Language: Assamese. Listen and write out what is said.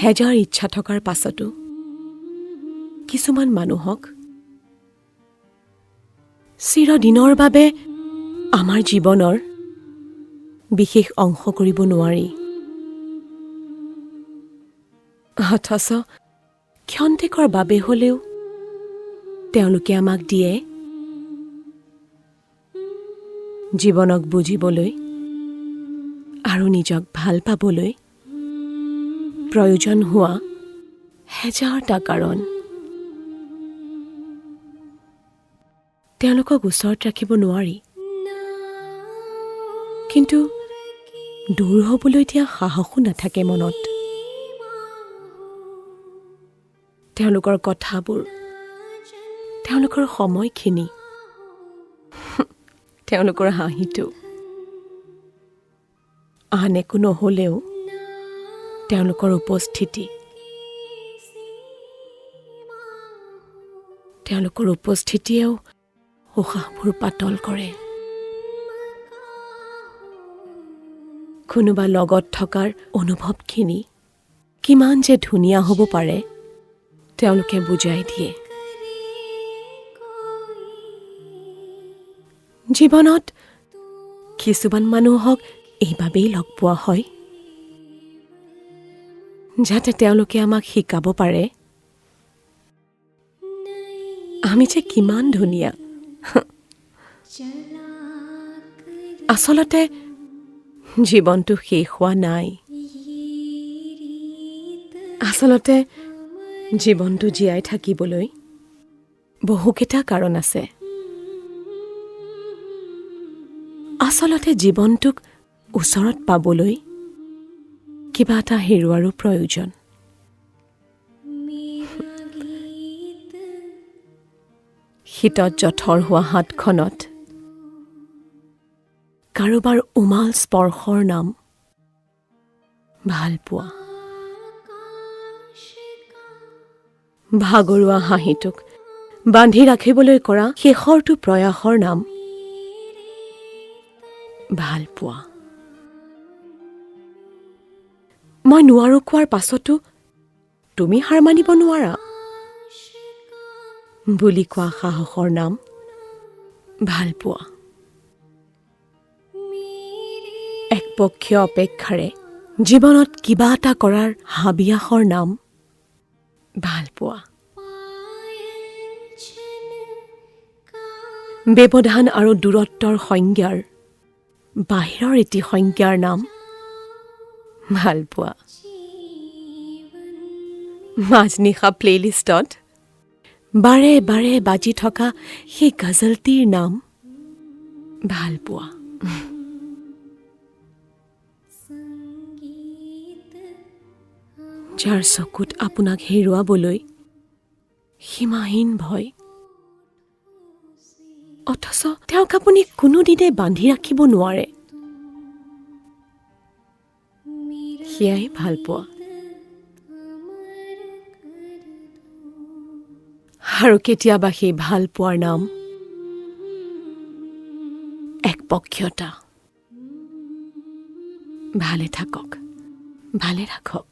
হেজাৰ ইচ্ছা থকাৰ পাছতো কিছুমান মানুহক চিৰদিনৰ বাবে আমাৰ জীৱনৰ বিশেষ অংশ কৰিব নোৱাৰি। অথচ ক্ষন্তেকৰ বাবে হ'লেও তেওঁলোকে আমাক দিয়ে জীৱনক বুজিবলৈ আৰু নিজক ভাল পাবলৈ প্ৰয়োজন হোৱা হেজাৰটা কাৰণ। তেওঁলোকক ওচৰত ৰাখিব নোৱাৰি, কিন্তু দূৰ হ'বলৈ দিয়া সাহসো নাথাকে মনত। তেওঁলোকৰ কথাবোৰ, তেওঁলোকৰ সময়খিনি, তেওঁলোকৰ হাঁহিটো আন একো নহ'লেও তেওঁলোকৰ উপস্থিতি, তেওঁলোকৰ উপস্থিতিয়েও উশাহবোৰ পাতল কৰে। কোনোবা লগত থকাৰ অনুভৱখিনি কিমান যে ধুনীয়া হ'ব পাৰে তেওঁলোকে বুজাই দিয়ে। জীৱনত কিছুমান মানুহক এইবাবেই লগ পোৱা হয় যাতে তেওঁলোকে আমাক শিকাব পাৰে আমি যে কিমান ধুনীয়া। আচলতে জীৱনটো শেষ হোৱা নাই। আচলতে জীৱনটো জীয়াই থাকিবলৈ বহুকেইটা কাৰণ আছে। আচলতে জীৱনটোক ওচৰত পাবলৈ কিবা এটা হেৰুৱাৰো প্ৰয়োজন। শীতত জঠৰ হোৱা হাতখনত কাৰোবাৰ উমাল স্পৰ্শৰ নাম ভাল পোৱা। ভাগৰুৱা হাঁহিটোক বান্ধি ৰাখিবলৈ কৰা শেষৰটো প্ৰয়াসৰ নাম ভাল পোৱা। মই নোৱাৰো কোৱাৰ পাছতো তুমি হাৰ মানিব নোৱাৰা বুলি কোৱা সাহসৰ নাম ভাল পোৱা। একপক্ষীয় অপেক্ষাৰে জীৱনত কিবা এটা কৰাৰ হাবিয়াসৰ নাম ভাল পোৱা। ব্যৱধান আৰু দূৰত্বৰ সংজ্ঞাৰ বাহিৰৰ এটি সংজ্ঞাৰ নাম ভাল পোৱা। মাজনিশা প্লেলিষ্টত বাৰে বাৰে বাজি থকা সেই গজলটিৰ নাম ভাল পোৱা। যাৰ চকুত আপোনাক হেৰুৱাবলৈ সীমাহীন ভয়, অথচ তেওঁক আপুনি কোনোদিনে বান্ধি ৰাখিব নোৱাৰে, সেয়াই ভাল পোৱা। আৰু কেতিয়াবা সেই ভাল পোৱাৰ নাম একপক্ষীয়তা। ভালে থাকক, ভালে ৰাখক।